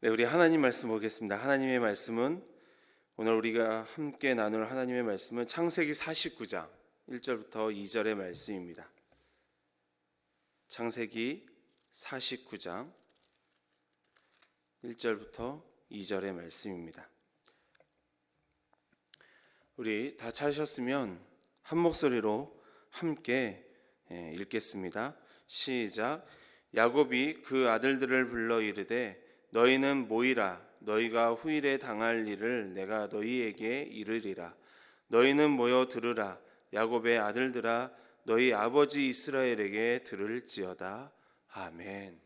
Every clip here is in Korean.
네, 우리 하나님 말씀 보겠습니다. 하나님의 말씀은 오늘 우리가 함께 나눌 하나님의 말씀은 창세기 49장 1절부터 2절의 말씀입니다. 창세기 49장 1절부터 2절의 말씀입니다. 우리 다 찾으셨으면 한 목소리로 함께 읽겠습니다. 시작. 야곱이 그 아들들을 불러 이르되 너희는 모이라. 너희가 후일에 당할 일을 내가 너희에게 이르리라. 너희는 모여 들으라. 야곱의 아들들아, 너희 아버지 이스라엘에게 들을지어다. 아멘.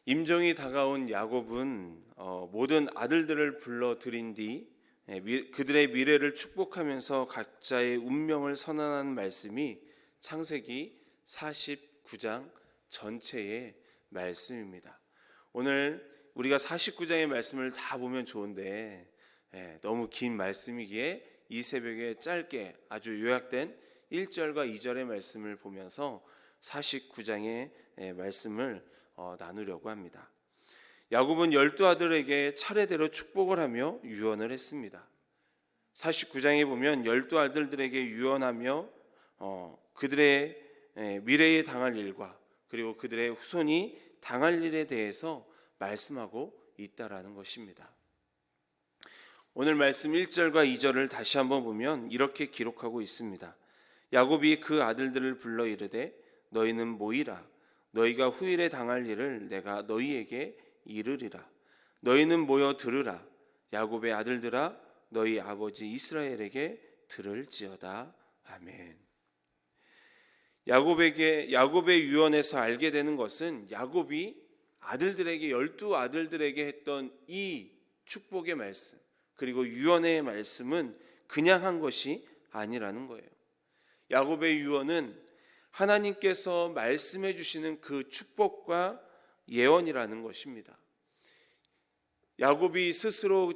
임종이 다가온 야곱은 모든 아들들을 불러 들인 뒤 그들의 미래를 축복하면서 각자의 운명을 선언하는 말씀이 창세기 49장 전체의 말씀입니다. 오늘 우리가 49장의 말씀을 다 보면 좋은데 너무 긴 말씀이기에 이 새벽에 짧게 아주 요약된 1절과 2절의 말씀을 보면서 49장의 말씀을 나누려고 합니다. 야곱은 12아들에게 차례대로 축복을 하며 유언을 했습니다. 49장에 보면 12아들들에게 유언하며 그들의 미래에 당할 일과 그리고 그들의 후손이 당할 일에 대해서 말씀하고 있다라는 것입니다. 오늘 말씀 1절과 2절을 다시 한번 보면 이렇게 기록하고 있습니다. 야곱이 그 아들들을 불러 이르되 너희는 모이라. 너희가 후일에 당할 일을 내가 너희에게 이르리라. 너희는 모여 들으라. 야곱의 아들들아, 너희 아버지 이스라엘에게 들을지어다. 아멘. 야곱의 유언에서 알게 되는 것은 야곱이 아들들에게 12아들들에게 했던 이 축복의 말씀 그리고 유언의 말씀은 그냥 한 것이 아니라는 거예요. 야곱의 유언은 하나님께서 말씀해 주시는 그 축복과 예언이라는 것입니다. 야곱이 스스로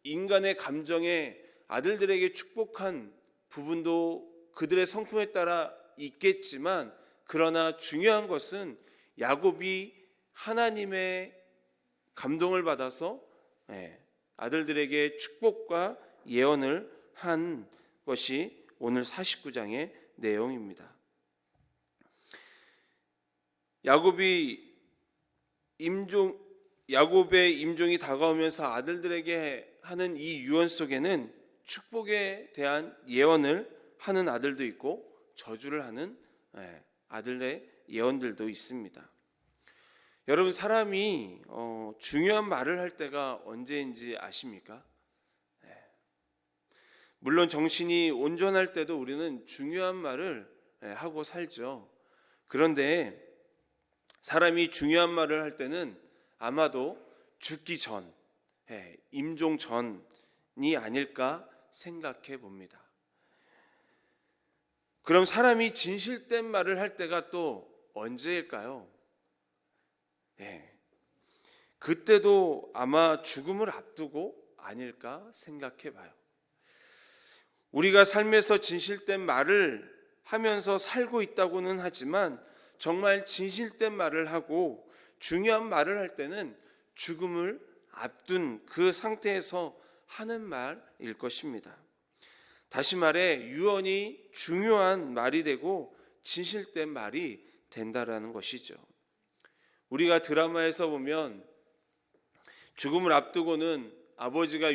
인간의 감정에 아들들에게 축복한 부분도 그들의 성품에 따라 있겠지만 그러나 중요한 것은 야곱이 하나님의 감동을 받아서 아들들에게 축복과 예언을 한 것이 오늘 49장의 내용입니다. 야곱의 임종이 다가오면서 아들들에게 하는 이 유언 속에는 축복에 대한 예언을 하는 아들도 있고 저주를 하는 아들의 예언들도 있습니다. 여러분, 사람이 중요한 말을 할 때가 언제인지 아십니까? 물론 정신이 온전할 때도 우리는 중요한 말을 하고 살죠. 그런데 사람이 중요한 말을 할 때는 아마도 죽기 전, 임종 전이 아닐까 생각해 봅니다. 그럼 사람이 진실된 말을 할 때가 또 언제일까요? 그때도 아마 죽음을 앞두고 아닐까 생각해 봐요. 우리가 삶에서 진실된 말을 하면서 살고 있다고는 하지만 정말 진실된 말을 하고 중요한 말을 할 때는 죽음을 앞둔 그 상태에서 하는 말일 것입니다. 다시 말해 유언이 중요한 말이 되고 진실된 말이 된다라는 것이죠. 우리가 드라마에서 보면 죽음을 앞두고는 아버지가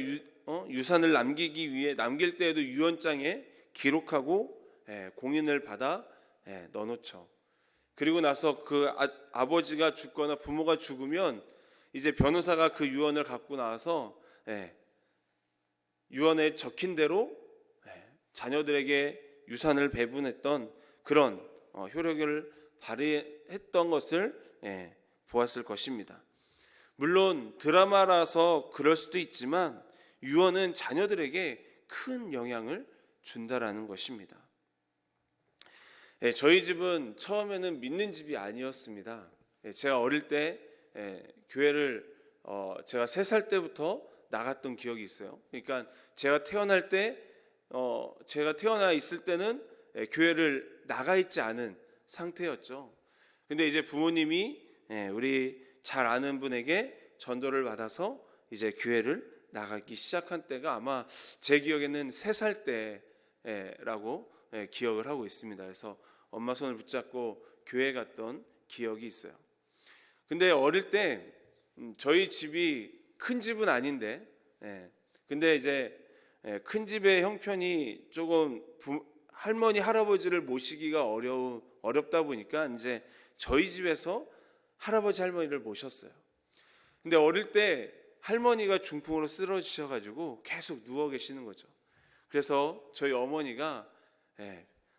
유산을 남기기 위해 남길 때에도 유언장에 기록하고 공인을 받아 넣어놓죠. 그리고 나서 그 아버지가 죽거나 부모가 죽으면 이제 변호사가 그 유언을 갖고 나와서 유언에 적힌 대로 자녀들에게 유산을 배분했던 그런 효력을 발휘했던 것을 보았을 것입니다. 물론 드라마라서 그럴 수도 있지만 유언은 자녀들에게 큰 영향을 준다라는 것입니다. 저희 집은 처음에는 믿는 집이 아니었습니다. 제가 어릴 때 교회를 제가 3살 때부터 나갔던 기억이 있어요. 그러니까 제가 태어나 있을 때는 교회를 나가 있지 않은 상태였죠. 근데 이제 부모님이 우리 잘 아는 분에게 전도를 받아서 이제 교회를 나가기 시작한 때가 아마 제 기억에는 3살 때라고 기억을 하고 있습니다. 그래서 엄마 손을 붙잡고 교회 갔던 기억이 있어요. 근데 어릴 때 저희 집이 큰 집은 아닌데, 근데 이제 큰 집의 형편이 조금 할머니 할아버지를 모시기가 어렵다 보니까 이제 저희 집에서 할아버지 할머니를 모셨어요. 근데 어릴 때 할머니가 중풍으로 쓰러지셔가지고 계속 누워 계시는 거죠. 그래서 저희 어머니가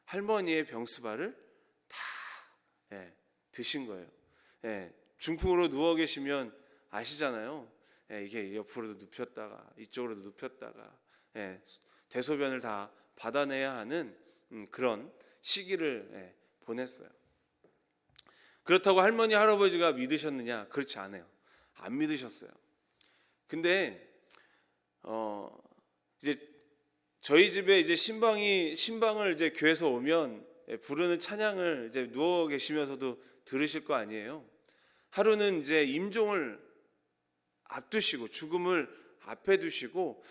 할머니의 병수발을 다 드신 거예요. 중풍으로 누워 계시면 아시잖아요. 이게 옆으로도 눕혔다가 이쪽으로도 눕혔다가 대소변을 다 받아내야 하는 그런 시기를 보냈어요. 그렇다고 할머니 할아버지가 믿으셨느냐? 그렇지 않아요. 안 믿으셨어요. 근데 이제 저희 집에 이제 신방을 이제 교회에서 오면 부르는 찬양을 이제 누워 계시면서도 들으실 거 아니에요. 하루는 이제 임종을 앞두시고 죽음을 앞에 두시고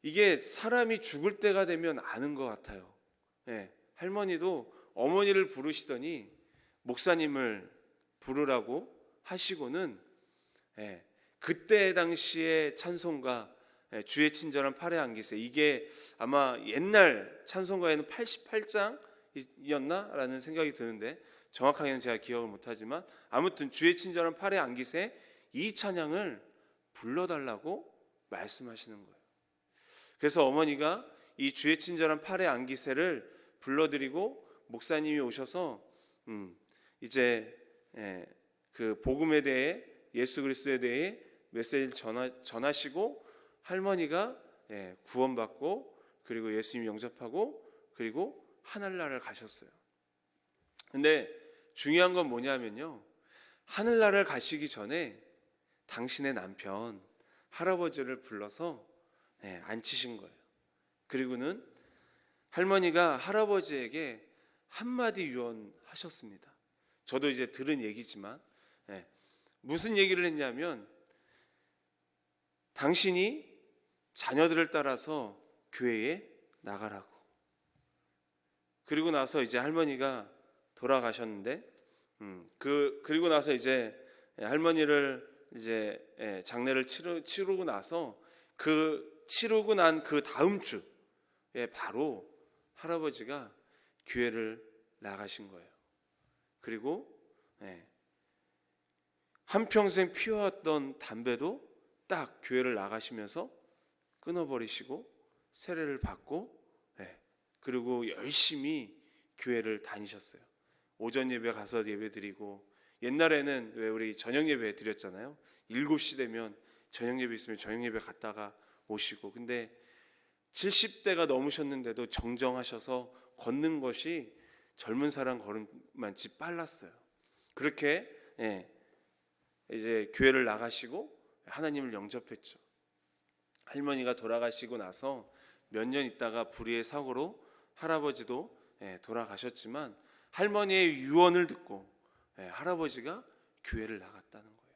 이게 사람이 죽을 때가 되면 아는 것 같아요. 할머니도 어머니를 부르시더니 목사님을 부르라고 하시고는 그때 당시의 찬송가 주의 친절한 팔에 안기세, 이게 아마 옛날 찬송가에는 88장이었나? 라는 생각이 드는데 정확하게는 제가 기억을 못하지만 아무튼 주의 친절한 팔에 안기세 이 찬양을 불러달라고 말씀하시는 거예요. 그래서 어머니가 이 주의 친절한 팔에 안기세를 불러드리고 목사님이 오셔서 이제 그 복음에 대해, 예수 그리스도에 대해 메시지를 전하시고 할머니가 구원받고 그리고 예수님 영접하고 그리고 하늘나라를 가셨어요. 근데 중요한 건 뭐냐면요, 하늘나라를 가시기 전에 당신의 남편 할아버지를 불러서 앉히신 거예요. 그리고는 할머니가 할아버지에게 한마디 유언하셨습니다. 저도 이제 들은 얘기지만 무슨 얘기를 했냐면, 당신이 자녀들을 따라서 교회에 나가라고. 그리고 나서 이제 할머니가 돌아가셨는데 그리고 나서 이제 할머니를 이제 장례를 치르고 나서 치르고 난 그 다음 주에 바로 할아버지가 교회를 나가신 거예요. 그리고 한평생 피워왔던 담배도 딱 교회를 나가시면서 끊어버리시고 세례를 받고 그리고 열심히 교회를 다니셨어요. 오전 예배 가서 예배 드리고, 옛날에는 왜 우리 저녁 예배 드렸잖아요. 7시 되면 저녁 예배 있으면 저녁 예배 갔다가 오시고, 근데 70대가 넘으셨는데도 정정하셔서 걷는 것이 젊은 사람 걸음만치 빨랐어요. 그렇게 이제 교회를 나가시고 하나님을 영접했죠. 할머니가 돌아가시고 나서 몇 년 있다가 불의의 사고로 할아버지도 돌아가셨지만 할머니의 유언을 듣고 할아버지가 교회를 나갔다는 거예요.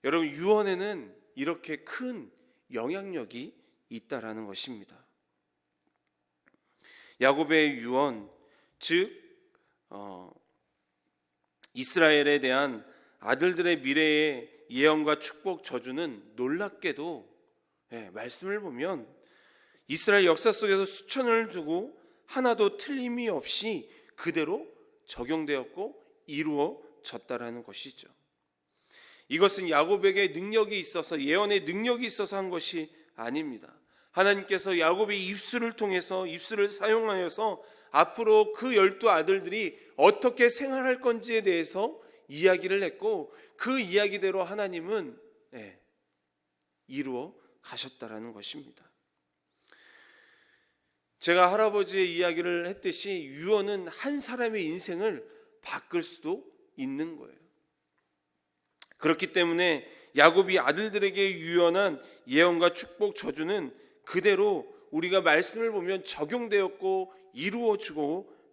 여러분, 유언에는 이렇게 큰 영향력이 있다라는 것입니다. 야곱의 유언, 즉 이스라엘에 대한 아들들의 미래의 예언과 축복, 저주는 놀랍게도 말씀을 보면 이스라엘 역사 속에서 수천을 두고 하나도 틀림이 없이 그대로 적용되었고 이루어졌다라는 것이죠. 이것은 야곱에게 능력이 있어서, 예언의 능력이 있어서 한 것이 아닙니다. 하나님께서 야곱의 입술을 통해서, 입술을 사용하여서 앞으로 그 12 아들들이 어떻게 생활할 건지에 대해서 이야기를 했고, 그 이야기대로 하나님은 이루어 가셨다라는 것입니다. 제가 할아버지의 이야기를 했듯이 유언은 한 사람의 인생을 바꿀 수도 있는 거예요. 그렇기 때문에 야곱이 아들들에게 유언한 예언과 축복, 저주는 그대로 우리가 말씀을 보면 적용되었고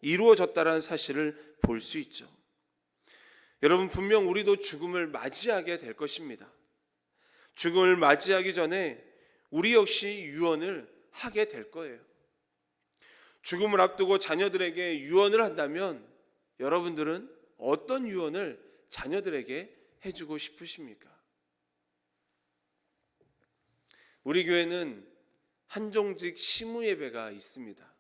이루어졌다라는 사실을 볼 수 있죠. 여러분, 분명 우리도 죽음을 맞이하게 될 것입니다. 죽음을 맞이하기 전에 우리 역시 유언을 하게 될 거예요. 죽음을 앞두고 자녀들에게 유언을 한다면 여러분들은 어떤 유언을 자녀들에게 해주고 싶으십니까? 우리 교회는 한종직 시무 예배가 있습니다.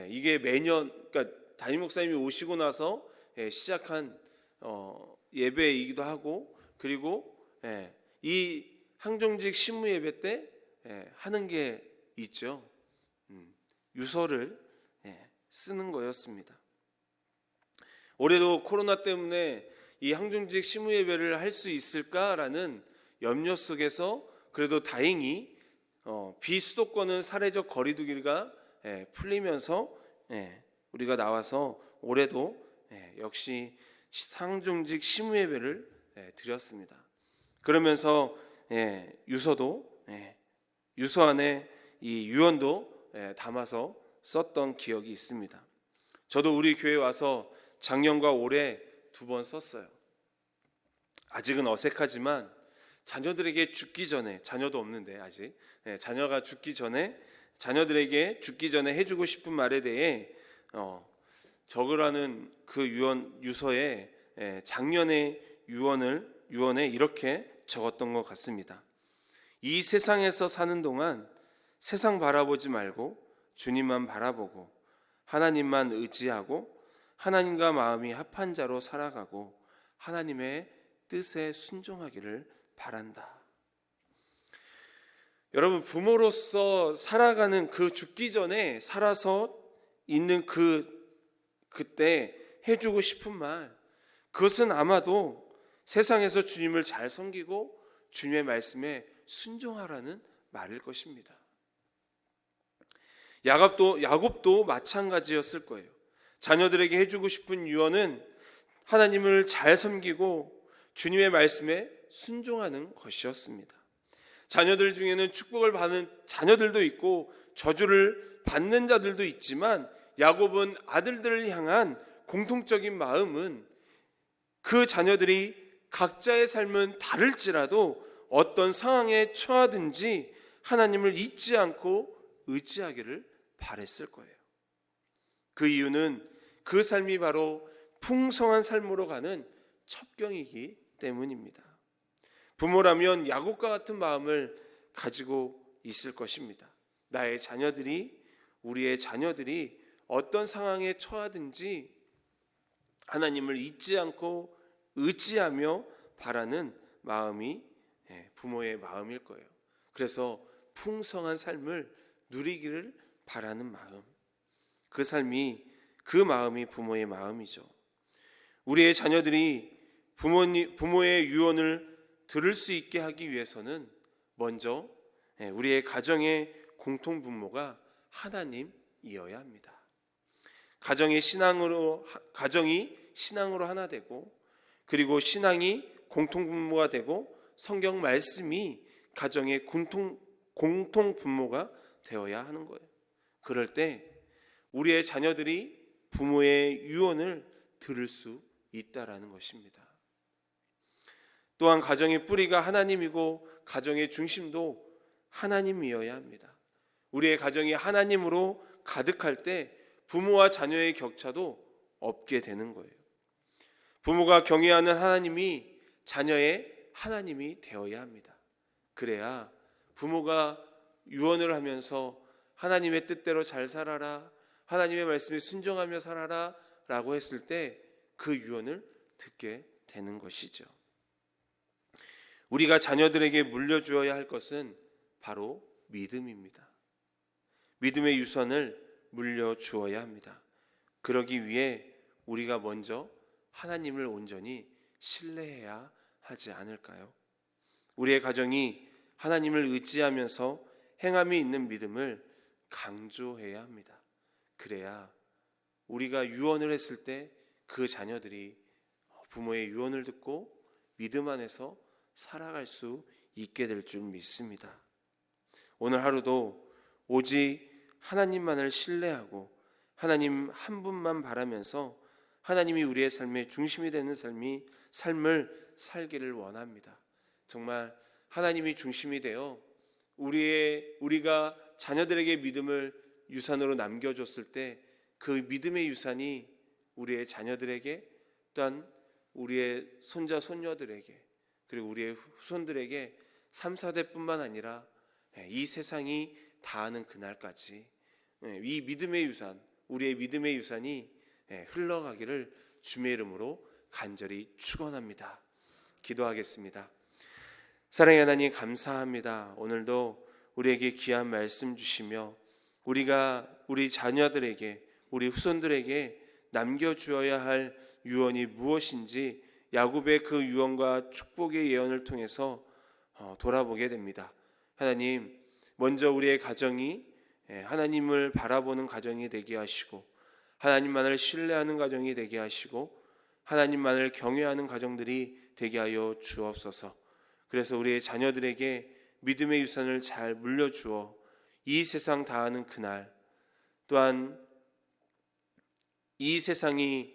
이게 매년, 그러니까 담임 목사님이 오시고 나서 시작한 예배이기도 하고, 그리고 이 한종직 시무 예배 때 하는 게 있죠. 유서를 쓰는 거였습니다. 올해도 코로나 때문에 이 한종직 시무 예배를 할 수 있을까라는 염려 속에서 그래도 다행히 비수도권은 사회적 거리두기가 풀리면서 우리가 나와서 올해도 역시 한종직 시무 예배를 드렸습니다. 그러면서 유서 안에 이 유언도 담아서 썼던 기억이 있습니다. 저도 우리 교회 와서 작년과 올해 2번 썼어요. 아직은 어색하지만 자녀들에게 죽기 전에, 자녀도 없는데 아직, 자녀가 죽기 전에, 자녀들에게 죽기 전에 해주고 싶은 말에 대해 적으라는 그 유서에 작년의 유언에 이렇게 적었던 것 같습니다. 이 세상에서 사는 동안 세상 바라보지 말고 주님만 바라보고 하나님만 의지하고 하나님과 마음이 합한 자로 살아가고 하나님의 뜻에 순종하기를 바란다. 여러분, 부모로서 살아가는 그 죽기 전에 살아서 있는 그때 해주고 싶은 말, 그것은 아마도 세상에서 주님을 잘 섬기고 주님의 말씀에 순종하라는 말일 것입니다. 야곱도 마찬가지였을 거예요. 자녀들에게 해주고 싶은 유언은 하나님을 잘 섬기고 주님의 말씀에 순종하는 것이었습니다. 자녀들 중에는 축복을 받는 자녀들도 있고 저주를 받는 자들도 있지만 야곱은 아들들을 향한 공통적인 마음은 그 자녀들이 각자의 삶은 다를지라도 어떤 상황에 처하든지 하나님을 잊지 않고 의지하기를 바랬을 거예요. 그 이유는 그 삶이 바로 풍성한 삶으로 가는 첩경이기 때문입니다. 부모라면 야곱과 같은 마음을 가지고 있을 것입니다. 나의 자녀들이, 우리의 자녀들이 어떤 상황에 처하든지 하나님을 잊지 않고 의지하며 바라는 마음이 부모의 마음일 거예요. 그래서 풍성한 삶을 누리기를 바라는 마음, 그 마음이 부모의 마음이죠. 우리의 자녀들이 부모의 유언을 들을 수 있게 하기 위해서는 먼저 우리의 가정의 공통 부모가 하나님이어야 합니다. 가정이 신앙으로 하나 되고, 그리고 신앙이 공통 부모가 되고 성경 말씀이 가정의 공통 부모가 되어야 하는 거예요. 그럴 때 우리의 자녀들이 부모의 유언을 들을 수 있다라는 것입니다. 또한 가정의 뿌리가 하나님이고 가정의 중심도 하나님이어야 합니다. 우리의 가정이 하나님으로 가득할 때 부모와 자녀의 격차도 없게 되는 거예요. 부모가 경외하는 하나님이 자녀의 하나님이 되어야 합니다. 그래야 부모가 유언을 하면서 하나님의 뜻대로 잘 살아라, 하나님의 말씀에 순종하며 살아라 라고 했을 때 그 유언을 듣게 되는 것이죠. 우리가 자녀들에게 물려주어야 할 것은 바로 믿음입니다. 믿음의 유선을 물려주어야 합니다. 그러기 위해 우리가 먼저 하나님을 온전히 신뢰해야 하지 않을까요? 우리의 가정이 하나님을 의지하면서 행함이 있는 믿음을 강조해야 합니다. 그래야 우리가 유언을 했을 때 그 자녀들이 부모의 유언을 듣고 믿음 안에서 살아갈 수 있게 될 줄 믿습니다. 오늘 하루도 오직 하나님만을 신뢰하고 하나님 한 분만 바라면서 하나님이 우리의 삶의 중심이 되는 삶을 살기를 원합니다. 정말 하나님이 중심이 되어 우리가 자녀들에게 믿음을 유산으로 남겨줬을 때 그 믿음의 유산이 우리의 자녀들에게, 또한 우리의 손자 손녀들에게, 그리고 우리의 후손들에게 3, 4대뿐만 아니라 이 세상이 다하는 그날까지 이 믿음의 유산, 우리의 믿음의 유산이 흘러가기를 주님의 이름으로 간절히 축원합니다. 기도하겠습니다. 사랑의 하나님, 감사합니다. 오늘도 우리에게 귀한 말씀 주시며 우리가 우리 자녀들에게, 우리 후손들에게 남겨주어야 할 유언이 무엇인지 야곱의 그 유언과 축복의 예언을 통해서 돌아보게 됩니다. 하나님, 먼저 우리의 가정이 하나님을 바라보는 가정이 되게 하시고, 하나님만을 신뢰하는 가정이 되게 하시고, 하나님만을 경외하는 가정들이 되게 하여 주옵소서. 그래서 우리의 자녀들에게 믿음의 유산을 잘 물려주어 이 세상 다하는 그날, 또한 이 세상이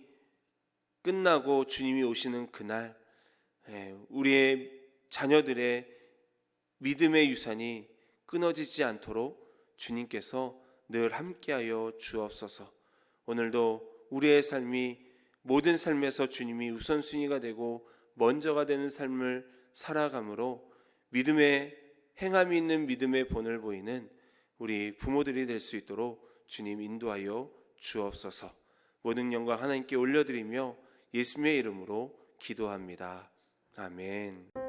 끝나고 주님이 오시는 그날, 우리의 자녀들의 믿음의 유산이 끊어지지 않도록 주님께서 늘 함께하여 주옵소서. 오늘도 우리의 삶이 모든 삶에서 주님이 우선순위가 되고 먼저가 되는 삶을 살아감으로 믿음의 행함이 있는 믿음의 본을 보이는 우리 부모들이 될 수 있도록 주님 인도하여 주옵소서. 모든 영광 하나님께 올려드리며 예수님의 이름으로 기도합니다. 아멘.